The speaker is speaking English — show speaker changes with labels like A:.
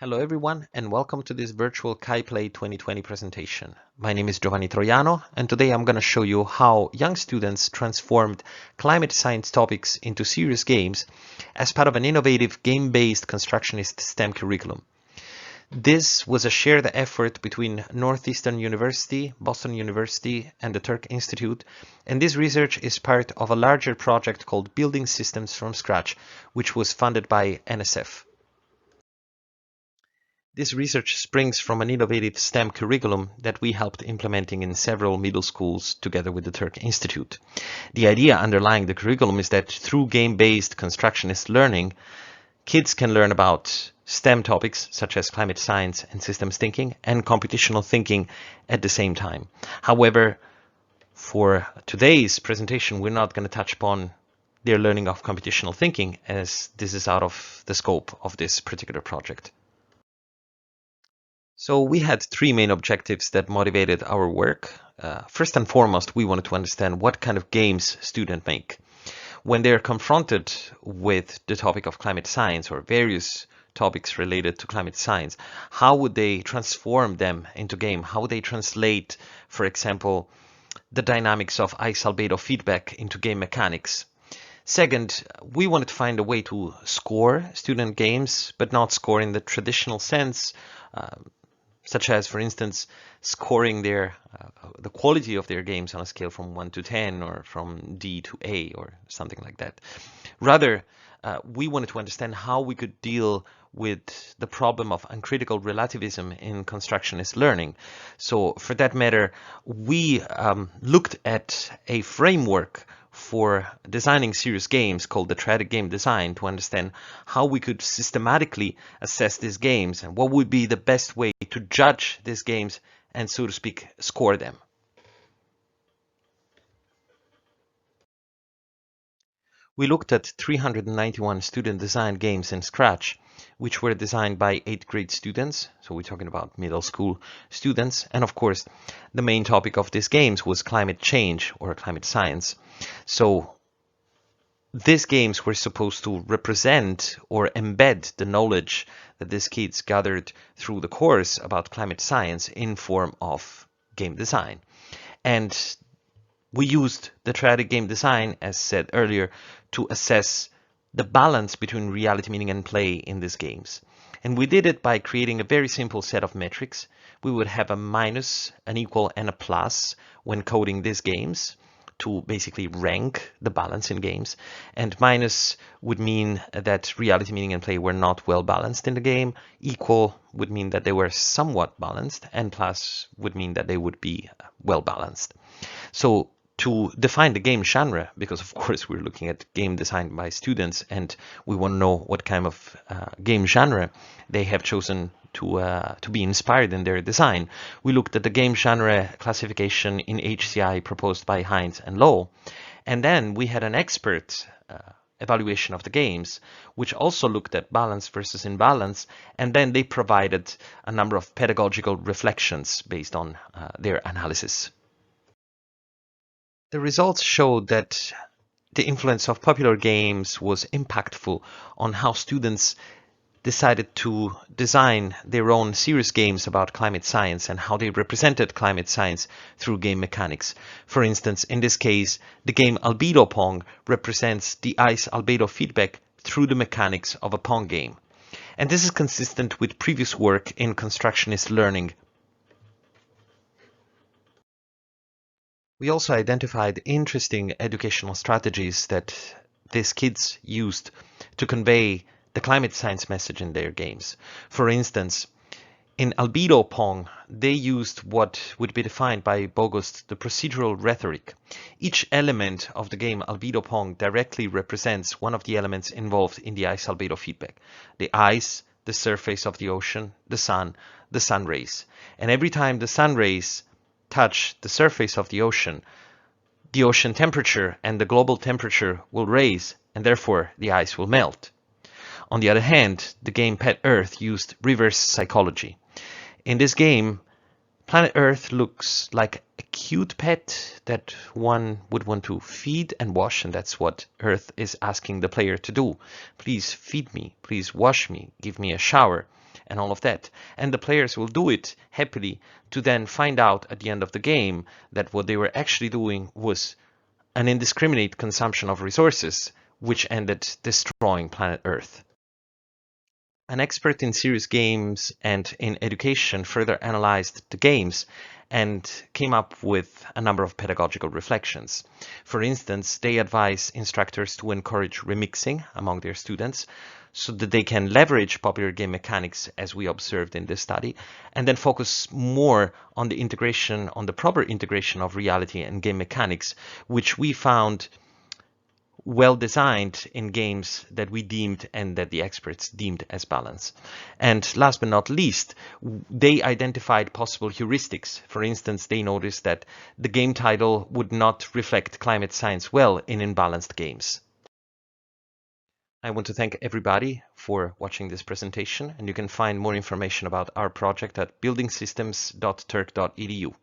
A: Hello everyone and welcome to this virtual KaiPlay 2020 presentation. My name is Giovanni Troiano and today I'm going to show you how young students transformed climate science topics into serious games as part of an innovative game-based constructionist STEM curriculum. This was a shared effort between Northeastern University, Boston University and the Turk Institute, and this research is part of a larger project called Building Systems from Scratch, which was funded by NSF. This research springs from an innovative STEM curriculum that we helped implementing in several middle schools together with the Turk Institute. The idea underlying the curriculum is that through game-based constructionist learning, kids can learn about STEM topics such as climate science and systems thinking and computational thinking at the same time. However, for today's presentation, we're not going to touch upon their learning of computational thinking as this is out of the scope of this particular project. So we had three main objectives that motivated our work. First and foremost, we wanted to understand what kind of games students make. When they're confronted with the topic of climate science or various topics related to climate science, how would they transform them into game? How would they translate, for example, the dynamics of ice-albedo feedback into game mechanics? Second, we wanted to find a way to score student games, but not score in the traditional sense, such as, for instance, scoring the quality of their games on a scale from 1 to 10 or from D to A or something like that. Rather, we wanted to understand how we could deal with the problem of uncritical relativism in constructionist learning. So for that matter, we looked at a framework for designing serious games called the Triadic Game Design to understand how we could systematically assess these games and what would be the best way to judge these games and, so to speak, score them. We looked at 391 student-designed games in Scratch, which were designed by 8th grade students, so we're talking about middle school students, and of course, the main topic of these games was climate change or climate science. So these games were supposed to represent or embed the knowledge that these kids gathered through the course about climate science in form of game design. And we used the Triadic Game Design, as said earlier, to assess the balance between reality, meaning, and play in these games. And we did it by creating a very simple set of metrics. We would have a minus, an equal, and a plus when coding these games to basically rank the balance in games. And minus would mean that reality, meaning, and play were not well balanced in the game. Equal would mean that they were somewhat balanced, and plus would mean that they would be well balanced. So to define the game genre, because of course we're looking at game designed by students and we want to know what kind of game genre they have chosen to be inspired in their design, we looked at the game genre classification in HCI proposed by Heinz and Lowe. And then we had an expert evaluation of the games, which also looked at balance versus imbalance, and then they provided a number of pedagogical reflections based on their analysis. The results showed that the influence of popular games was impactful on how students decided to design their own serious games about climate science and how they represented climate science through game mechanics. For instance, in this case, the game Albedo Pong represents the ice-albedo feedback through the mechanics of a Pong game. And this is consistent with previous work in constructionist learning. We also identified interesting educational strategies that these kids used to convey the climate science message in their games. For instance, in Albedo Pong, they used what would be defined by Bogost the procedural rhetoric. Each element of the game Albedo Pong directly represents one of the elements involved in the ice-albedo feedback: the ice, the surface of the ocean, the sun rays. And every time the sun rays touch the surface of the ocean temperature and the global temperature will raise, and therefore the ice will melt. On the other hand, the game Pet Earth used reverse psychology. In this game, Planet Earth looks like a cute pet that one would want to feed and wash, and that's what Earth is asking the player to do. Please feed me, please wash me, give me a shower, and all of that. And the players will do it happily to then find out at the end of the game that what they were actually doing was an indiscriminate consumption of resources, which ended destroying planet Earth. An expert in serious games and in education further analyzed the games and came up with a number of pedagogical reflections. For instance, they advise instructors to encourage remixing among their students so that they can leverage popular game mechanics as we observed in this study, and then focus more on the integration, on the proper integration of reality and game mechanics, which we found well designed in games that we deemed and that the experts deemed as balanced. And last but not least, they identified possible heuristics. For instance, they noticed that the game title would not reflect climate science well in imbalanced games. I want to thank everybody for watching this presentation, and you can find more information about our project at buildingsystems.turk.edu.